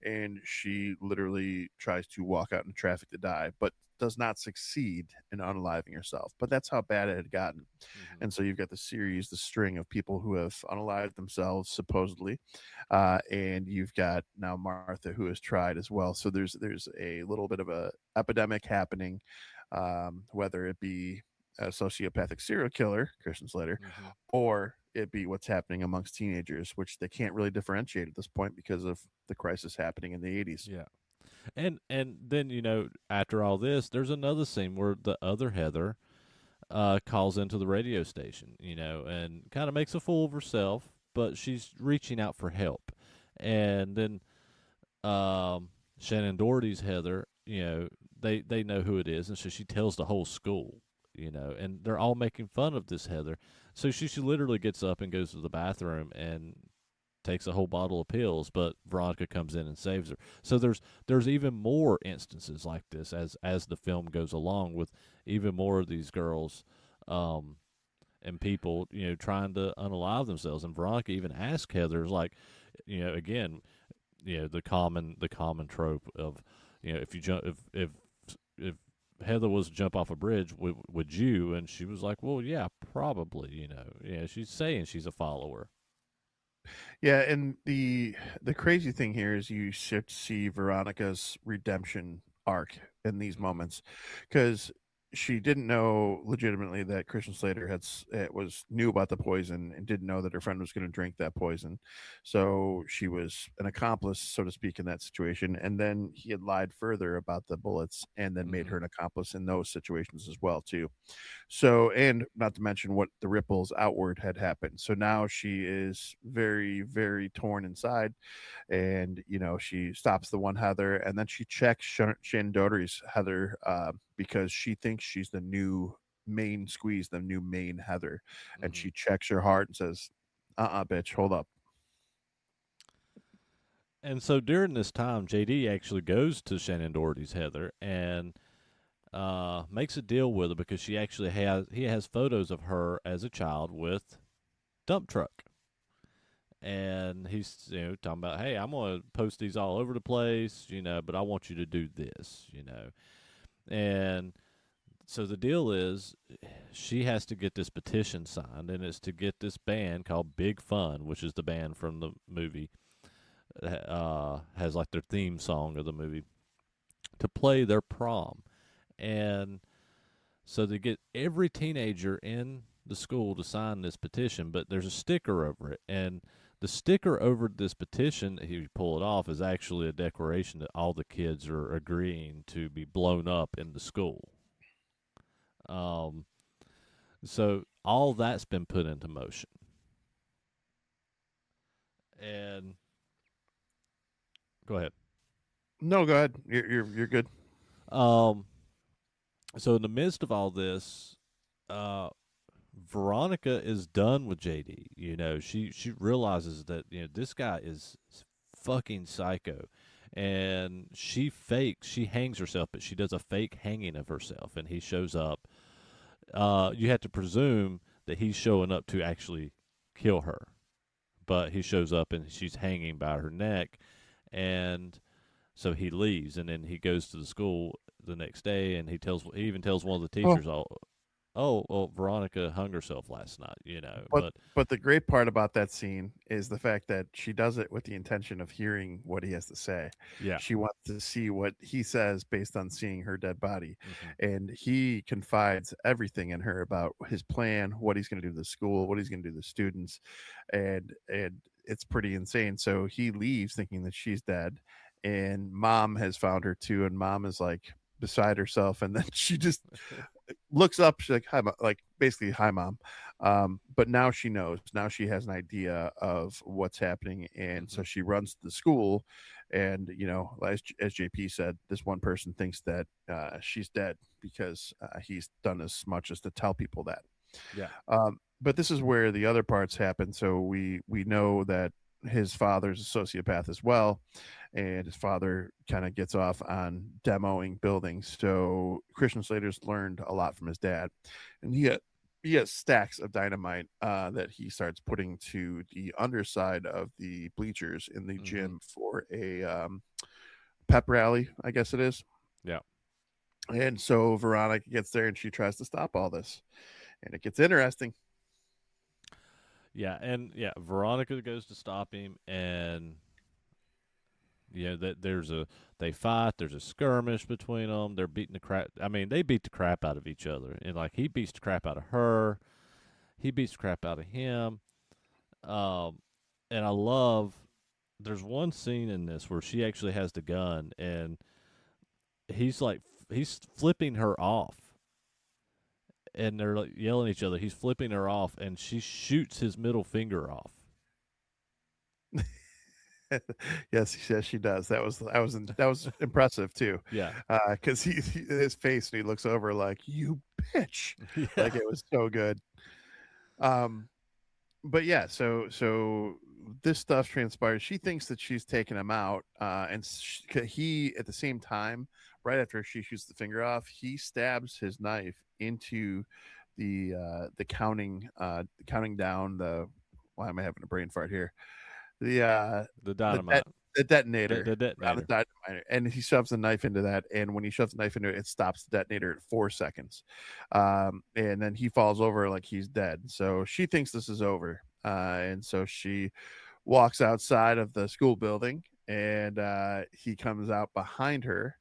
and she literally tries to walk out into traffic to die, but does not succeed in unaliving herself. But that's how bad it had gotten. Mm-hmm. And so you've got the series, the string of people who have unalived themselves supposedly, and you've got now Martha who has tried as well. So there's a little bit of a epidemic happening, whether it be a sociopathic serial killer, Christian Slater, Mm-hmm. or it be what's happening amongst teenagers, which they can't really differentiate at this point because of the crisis happening in the 80s. Yeah. And then after all this, there's another scene where the other Heather calls into the radio station, and kind of makes a fool of herself, but she's reaching out for help. And then Shannon Doherty's Heather, they know who it is, and so she tells the whole school, and they're all making fun of this Heather. So she literally gets up and goes to the bathroom and takes a whole bottle of pills, but Veronica comes in and saves her. So there's even more instances like this as the film goes along, with even more of these girls and people trying to unalive themselves. And Veronica even asks Heather's like, again, the common trope of if you jump if Heather was to jump off a bridge, would you? And she was like, well, yeah, probably. She's saying she's a follower. Yeah, and the crazy thing here is you should see Veronica's redemption arc in these moments, because she didn't know legitimately that Christian Slater was knew about the poison and didn't know that her friend was going to drink that poison, so she was an accomplice, so to speak, in that situation. And then he had lied further about the bullets, and then made Mm-hmm. her an accomplice in those situations as well too. So, and not to mention what the ripples outward had happened. So now she is very, very torn inside. And, she stops the one Heather, and then she checks Shannon Doherty's Heather, because she thinks she's the new main squeeze, the new main Heather. And Mm-hmm. she checks her heart and says, bitch, hold up. And so during this time, JD actually goes to Shannon Doherty's Heather and makes a deal with her, because he has photos of her as a child with dump truck, and he's talking about, hey, I'm gonna post these all over the place, but I want you to do this, and so the deal is she has to get this petition signed, and it's to get this band called Big Fun, which is the band from the movie, has like their theme song of the movie, to play their prom. And so they get every teenager in the school to sign this petition, but there's a sticker over it, and the sticker over this petition, if you pull it off, is actually a declaration that all the kids are agreeing to be blown up in the school. Um, so all that's been put into motion, and go ahead. No, go ahead. You're good. Um, so in the midst of all this, uh, Veronica is done with JD. She realizes that this guy is fucking psycho, and she hangs herself, but she does a fake hanging of herself, and he shows up. You have to presume that he's showing up to actually kill her, but he shows up and she's hanging by her neck, and so he leaves, and then he goes to the school the next day, and he even tells one of the Oh, teachers, "Oh, well, Veronica hung herself last night," but But but the great part about that scene is the fact that she does it with the intention of hearing what he has to say. yeah, She wants to see what he says based on seeing her dead body, hmm and he confides everything in her about his plan, what he's going to do to the school, what he's going to do to the students, and it's pretty insane. So he leaves thinking that she's dead, and mom has found her too, and mom is like beside herself, and then she just looks up. She's like, "Hi, like basically, hi, mom." But now she knows. Now she has an idea of what's happening, and so hmm she runs to the school. And as JP said, this one person thinks that she's dead because he's done as much as to tell people that. yeah, But this is where the other parts happen. So we know that his father's a sociopath as well, and his father kind of gets off on demoing buildings. So Christian Slater's learned a lot from his dad, and he has stacks of dynamite that he starts putting to the underside of the bleachers in the hmm gym for a pep rally, I guess it is. yeah, And so Veronica gets there and she tries to stop all this, and it gets interesting. yeah, and yeah. Veronica goes to stop him, and that they fight. There's a skirmish between them. They're beating the crap. I mean, they beat the crap out of each other, and like he beats the crap out of her, he beats the crap out of him. Um, and I love. There's one scene in this where she actually has the gun, and he's flipping her off, and they're like yelling at each other. He's flipping her off, and she shoots his middle finger off. Yes, she does. That was impressive too, Yeah, because his face when he looks over like you bitch, like yeah, it was so good. Um, but yeah, so this stuff transpires. She thinks that she's taken him out, and he at the same time, right after she shoots the finger off, he stabs his knife into the counting down the. Why am I having a brain fart here? the the the det- dynamite, the the, detonator the around the detonator. detonator, and he shoves the knife into that. And when he shoves the knife into it, it stops the detonator at 4 seconds. And then he falls over like he's dead. So she thinks this is over, and so she walks outside of the school building, and he comes out behind her.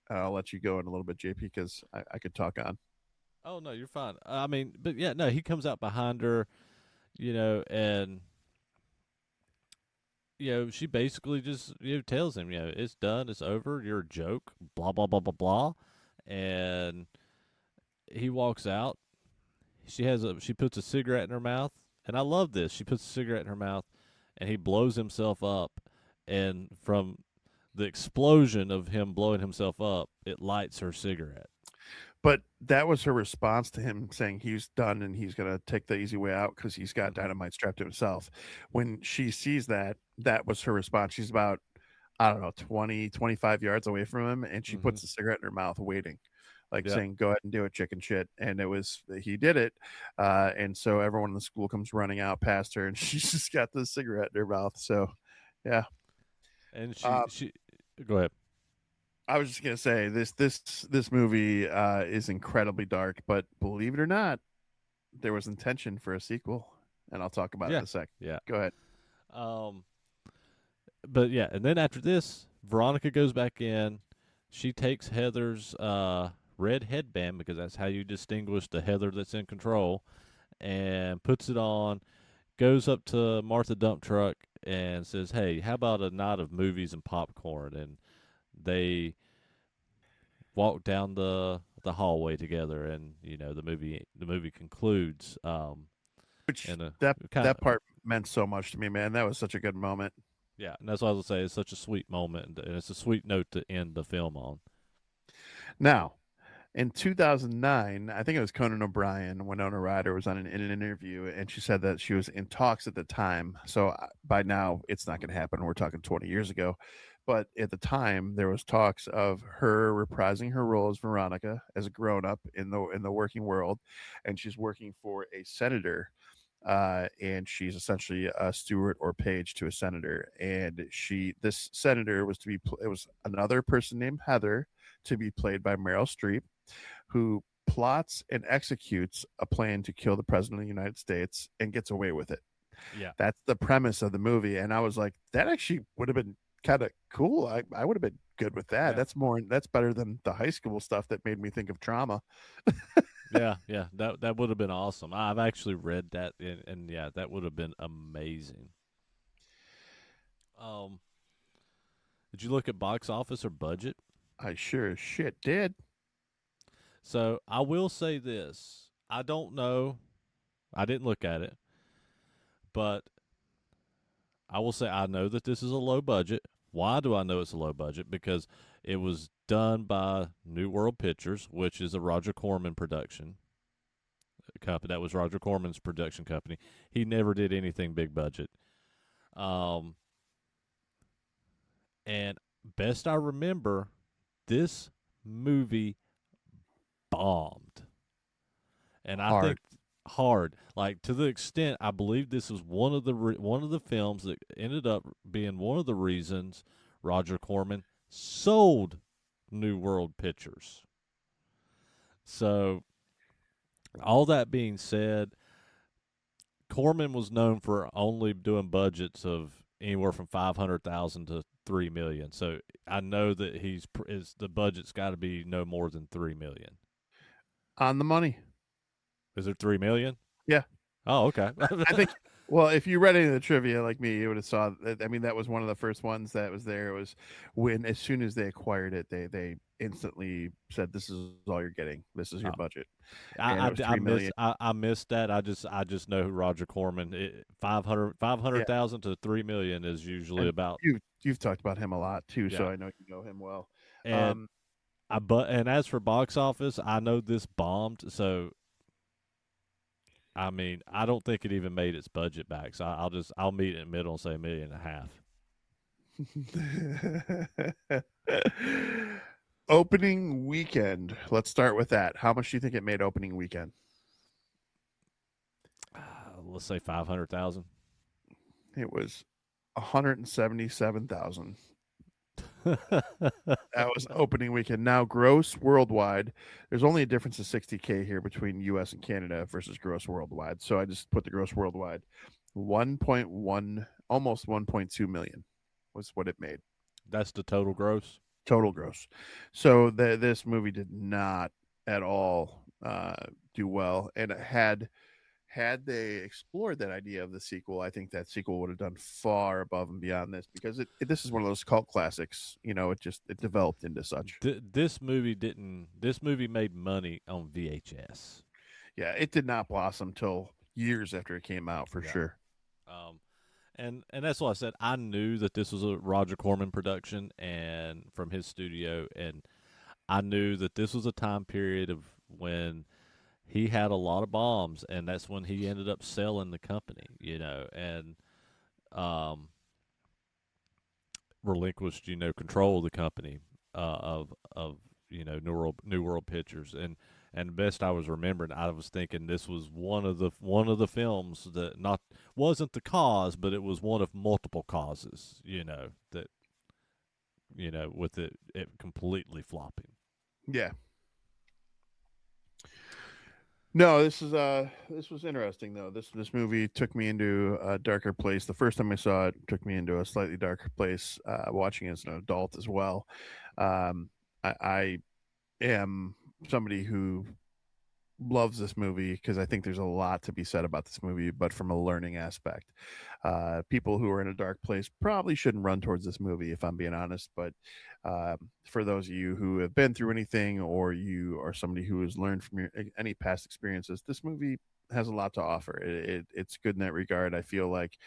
I'll let you go in a little bit, JP, because I could talk on. Oh no, you're fine. I mean, but yeah, no, he comes out behind her, and she basically just tells him, it's done, it's over, you're a joke, blah blah blah blah blah, and he walks out. She puts a cigarette in her mouth, and I love this. She puts a cigarette in her mouth, and he blows himself up, and from the explosion of him blowing himself up, it lights her cigarette. But that was her response to him saying he's done and he's going to take the easy way out because he's got hmm dynamite strapped to himself. When she sees that, that was her response. She's about, I don't know, 20, 25 yards away from him, and she hmm puts the cigarette in her mouth, waiting, like Yeah. saying, "Go ahead and do it, chicken shit." And he did it. And so everyone in the school comes running out past her, and she's just got the cigarette in her mouth. So, yeah. And she Uh, she go ahead. I was just gonna say this movie is incredibly dark, but believe it or not, there was intention for a sequel, and I'll talk about it Yeah. in a sec. Yeah. Go ahead. Um but yeah, and then after this, Veronica goes back in. She takes Heather's red headband because that's how you distinguish the Heather that's in control. and puts it on, goes up to Martha Dump Truck and says, "Hey, how about a night of movies and popcorn?" And they walk down the hallway together, and the movie concludes. Which And kind that part meant so much to me, man. That was such a good moment. yeah, and that's what I was gonna say. It's such a sweet moment, and it's a sweet note to end the film on. Now, in 2009, I think it was Conan O'Brien. Winona Ryder was in an interview, and she said that she was in talks at the time. So by now, it's not going to happen. We're talking 20 years ago, but at the time, there was talks of her reprising her role as Veronica as a grown up in the working world, and she's working for a senator. And she's essentially a steward or page to a senator. And this senator was it was another person named Heather, to be played by Meryl Streep, who plots and executes a plan to kill the president of the United States and gets away with it. Yeah, That's the premise of the movie. And I was like, that actually would have been kind of cool. I would have been good with that. yeah, That's better than the high school stuff that made me think of Trauma. yeah. That would have been awesome. I've actually read that, and yeah, that would have been amazing. Um, did you look at box office or budget? I sure as shit did. So I will say this: I don't know. I didn't look at it, but I will say I know that this is a low budget. Why do I know it's a low budget? Because it was done by New World Pictures, which is a Roger Corman production company. That was Roger Corman's production company. He never did anything big budget. Um, and best I remember, this movie bombed, and I think Hard. hard, like to the extent I believe this was one of the films that ended up being one of the reasons Roger Corman sold New World Pictures. So all that being said, Corman was known for only doing budgets of anywhere from 500,000 to 3 million. So I know that the budget's got to be no more than 3 million. On the money. Is it 3 million? Yeah. Oh, okay. I think. Well, if you read any of the trivia like me, you would have saw. I mean, that was one of the first ones that was there. It was when, as soon as they acquired it, they instantly said, "This is all you're getting. This is your Oh, budget," and I, it I, was I three missed million. I missed that. I just know who Roger Corman. 500,000 to 3 million is usually And about. you've talked about him a lot too, so Yeah. I know you know him well. And Um, and as for box office, I know this bombed. So I mean, I don't think it even made its budget back. So I'll meet in the middle and say 1.5 million. opening weekend. Let's start with that. How much do you think it made opening weekend? Let's say 500,000. It was 177,000. That was opening weekend. Now, gross worldwide, there's only a difference of 60K here between US and Canada versus gross worldwide. So I just put the gross worldwide. 1.1, almost 1.2 million was what it made. That's the total gross. Total gross. So this movie did not at all do well. And had they explored that idea of the sequel, I think that sequel would have done far above and beyond this, because this is one of those cult classics. It developed into such. This movie didn't. This movie made money on VHS. Yeah, it did not blossom till years after it came out, for Yeah. sure. Um, and that's what I said. I knew that this was a Roger Corman production and from his studio, and I knew that this was a time period of when he had a lot of bombs, and that's when he ended up selling the company. And um, relinquished, control of the company of New World Pictures, and best I was remembering, I was thinking this was one of the films that not wasn't the cause, but it was one of multiple causes. That with it completely flopping. Yeah. No, this was interesting though. This movie took me into a darker place. The first time I saw it took me into a slightly darker place. Watching it as an adult as well. Um, I am somebody who loves this movie because I think there's a lot to be said about this movie, but from a learning aspect. People who are in a dark place probably shouldn't run towards this movie, if I'm being honest. But for those of you who have been through anything, or you are somebody who has learned from any past experiences, this movie has a lot to offer. It's good in that regard. I feel like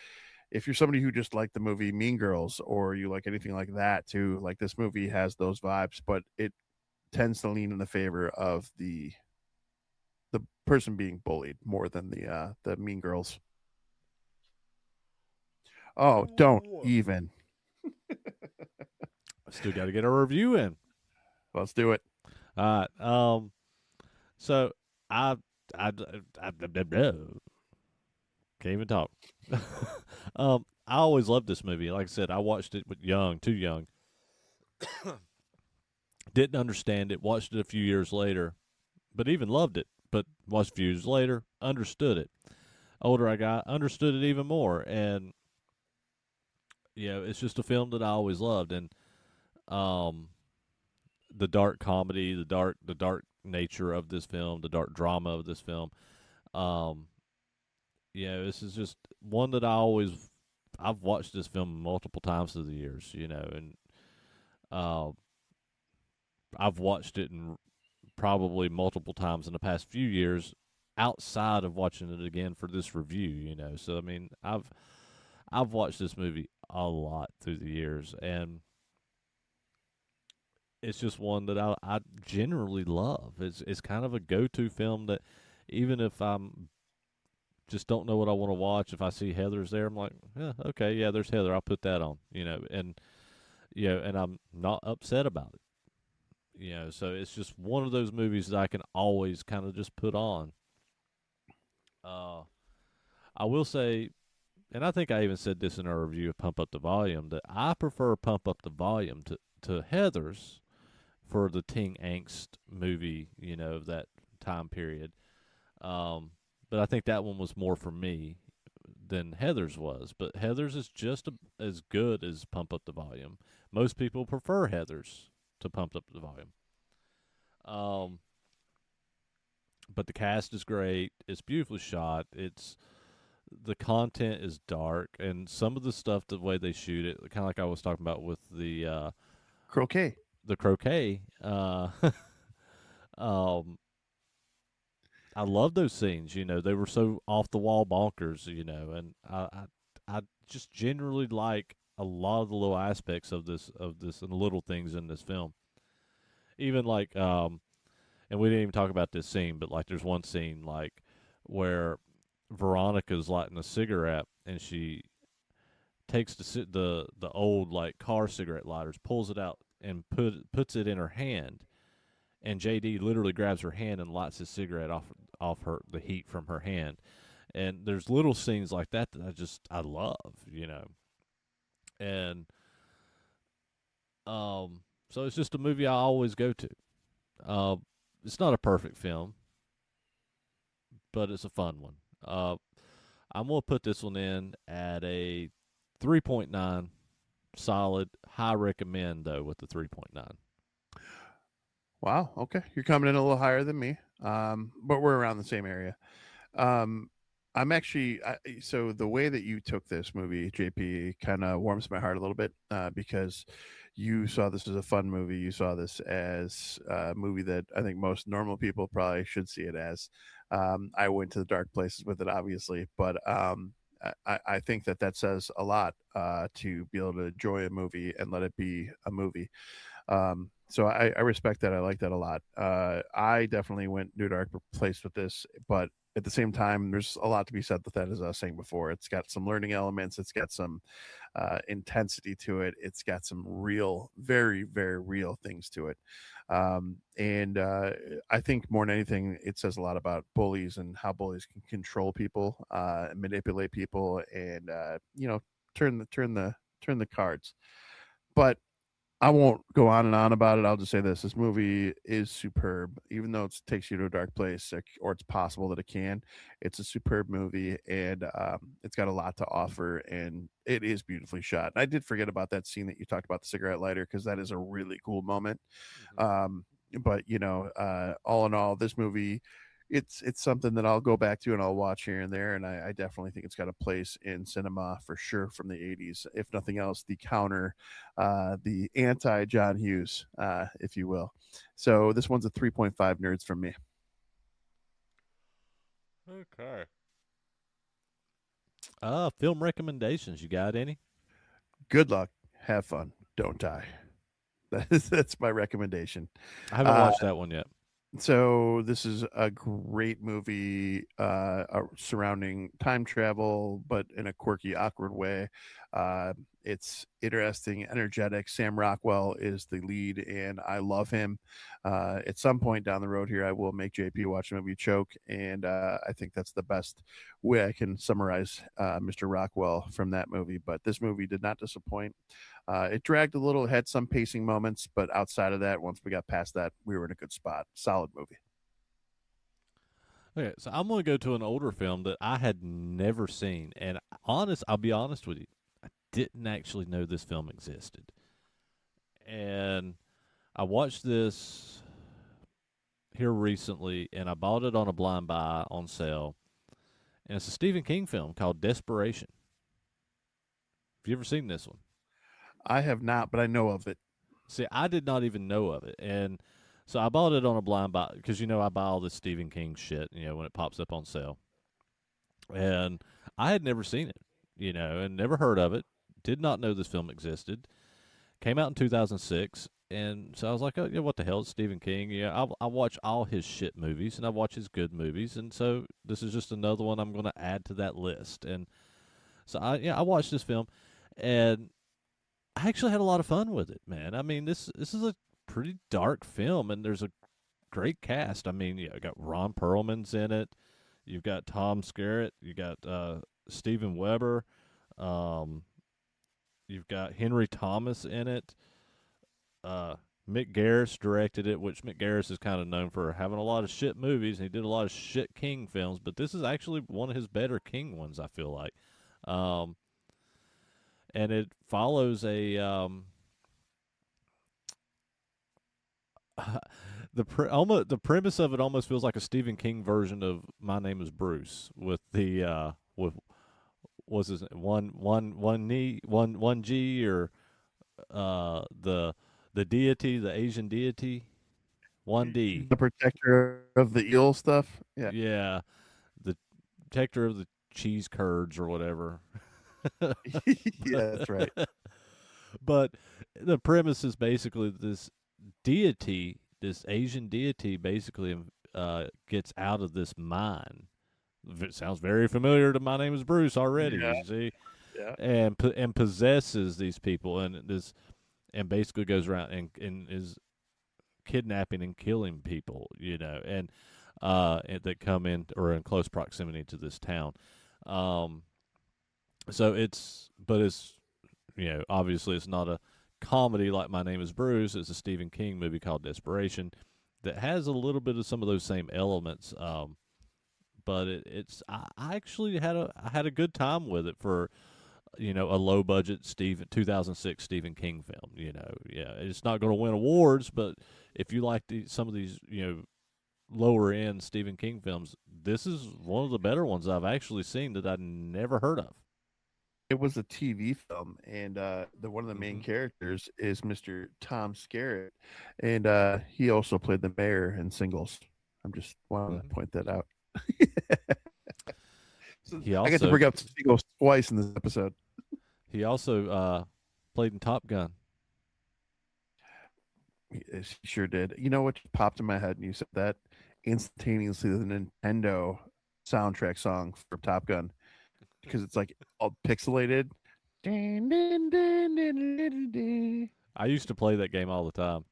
if you're somebody who just liked the movie Mean Girls, or you like anything like that too, like this movie has those vibes, but it tends to lean in the favor of the person being bullied more than the Mean Girls. Oh, don't even. Still got to get a review in. Let's do it. All right. So I, I, can't even talk. I always loved this movie. Like I said, I watched it young, too young. Didn't understand it. Watched it a few years later, but even loved it. But watched a few years later, understood it. Older I got, understood it even more. And it's just a film that I always loved. And um, the dark comedy, the dark nature of this film, the dark drama of this film. Um, this is just one that I've watched this film multiple times through the years, and uh, I've watched it probably multiple times in the past few years outside of watching it again for this review. So I mean, I've watched this movie a lot through the years, and it's just one that I generally love. It's kind of a go to film that even if I'm just don't know what I want to watch, if I see Heather's there, I'm like, yeah, okay, yeah, there's Heather. I'll put that on, and I'm not upset about it. So it's just one of those movies that I can always kind of just put on. Uh, I will say, and I think I even said this in our review of Pump Up the Volume, that I prefer Pump Up the Volume to Heather's for the teen angst movie, of that time period. Um, but I think that one was more for me than Heather's was. But Heather's is just as good as Pump Up the Volume. Most people prefer Heather's to Pump Up the Volume. Um, but the cast is great. It's beautifully shot. It's the content is dark, and some of the stuff, the way they shoot it, kind of like I was talking about with Croquet. the croquet. Um, I love those scenes. They were so off the wall bonkers. And I just generally like a lot of the little aspects of this and the little things in this film. Even like and we didn't even talk about this scene, but like there's one scene like where Veronica's lighting a cigarette and she takes the old like car cigarette lighters, pulls it out and puts it in her hand, and JD literally grabs her hand and lights his cigarette off her the heat from her hand. And there's little scenes like that I love, and so it's just a movie I always go to. Uh, it's not a perfect film, but it's a fun one. I'm gonna put this one in at a 3.9, solid, high recommend though with the 3.9. Wow. Okay, you're coming in a little higher than me, but we're around the same area. Um, I'm actually so the way that you took this movie, JP, kind of warms my heart a little bit because you saw this as a fun movie. You saw this as a movie that I think most normal people probably should see it as. I went to the dark places with it, obviously, but I think that says a lot to be able to enjoy a movie and let it be a movie. So I respect that. I like that a lot. I definitely went to a dark place with this, but at the same time, there's a lot to be said with that, as I was saying before. It's got some learning elements. It's got some intensity to it. It's got some real, very, very real things to it. And I think more than anything, it says a lot about bullies and how bullies can control people, manipulate people, and turn the cards. But I won't go on and on about it. I'll just say this: this movie is superb, even though it takes you to a dark place, or it's possible that it can. It's a superb movie, and it's got a lot to offer, and it is beautifully shot. And I did forget about that scene that you talked about, the cigarette lighter, because that is a really cool moment. Mm-hmm. Um, but all in all, this movie it's something that I'll go back to and I'll watch here and there, and I definitely think it's got a place in cinema for sure from the '80s, if nothing else, the counter, the anti John Hughes, if you will. So this one's a 3.5 nerds from me. Okay. Film recommendations. You got any? Good luck, have fun, don't die. That's my recommendation. I haven't Uh, watched that one yet. So this is a great movie surrounding time travel, but in a quirky, awkward way. It's interesting, energetic. Sam Rockwell is the lead, and I love him. At some point down the road here, I will make JP watch the movie Choke, and I think that's the best way I can summarize Mr. Rockwell from that movie. But this movie did not disappoint. It dragged a little, had some pacing moments, but outside of that, once we got past that, we were in a good spot. Solid movie. Okay, so I'm going to go to an older film that I had never seen, and I'll be honest with you, I didn't actually know this film existed, and I watched this here recently, and I bought it on a blind buy on sale, and it's a Stephen King film called Desperation. Have you ever seen this one? I have not, but I know of it. See, I did not even know of it, and so I bought it on a blind buy because I buy all this Stephen King shit, when it pops up on sale, and I had never seen it, and never heard of it. Did not know this film existed. Came out in 2006, and so I was like, oh, yeah, what the hell? It's Stephen King. Yeah, I watch all his shit movies, and I watch his good movies, and so this is just another one I'm going to add to that list. And so I watched this film, and I actually had a lot of fun with it, man. I mean, this is a pretty dark film, and there's a great cast. I mean, you got Ron Perlman's in it. You've got Tom Skerritt. You got Steven Weber. Um, you've got Henry Thomas in it. Mick Garris directed it, which Mick Garris is kind of known for having a lot of shit movies, and he did a lot of shit King films. But this is actually one of his better King ones, I feel like. Um, and it follows a the premise of it almost feels like a Stephen King version of My Name Is Bruce with the with was his one G or the deity, the Asian deity, 1D. The protector of the eel stuff. Yeah. Yeah, the protector of the cheese curds or whatever. Yeah, that's right. But the premise is basically this deity, this Asian deity, basically gets out of this mine. It sounds very familiar to My Name Is Bruce already. Yeah. You see, Yeah. and possesses these people, and basically goes around and is kidnapping and killing people. And that come in or in close proximity to this town. So it's obviously it's not a comedy like My Name Is Bruce. It's a Stephen King movie called Desperation that has a little bit of some of those same elements. But I actually I had a good time with it for a low budget 2006 Stephen King film. Yeah, it's not going to win awards, but if you like some of these lower end Stephen King films, this is one of the better ones I've actually seen that I'd never heard of. It was a TV film, and the one of the main Mm-hmm. characters is Mr. Tom Skerritt, and he also played the mayor in Singles. I'm just wanting to Mm-hmm. point that out. So He I get to also bring up Singles twice in this episode. he also played in Top Gun. Yes, he sure did. You know what just popped in my head and you said that instantaneously the Nintendo soundtrack song for Top Gun because it's like all pixelated. I used to play that game all the time.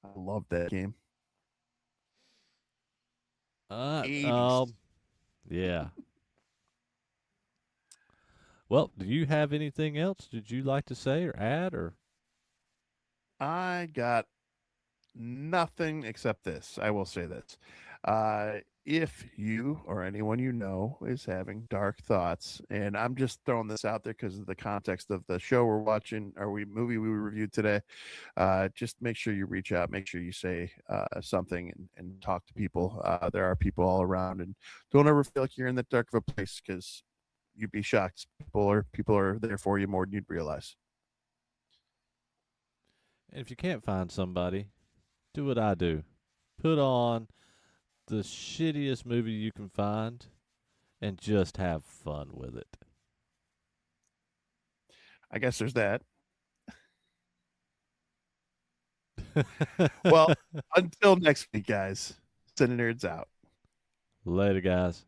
I love that game. Uh, 80s. um, yeah. Well, do you have anything else? Did you like to say or add or? I got nothing except this. I will say this. if you or anyone you know is having dark thoughts, and I'm just throwing this out there because of the context of the show we're watching or movie we reviewed today, just make sure you reach out, make sure you say something and talk to people. There are people all around, and don't ever feel like you're in that dark of a place because you'd be shocked. People are there for you more than you'd realize. And if you can't find somebody, do what I do. Put on the shittiest movie you can find and just have fun with I guess there's that. it. Well, until next week, guys. CineNerds out. Later, guys.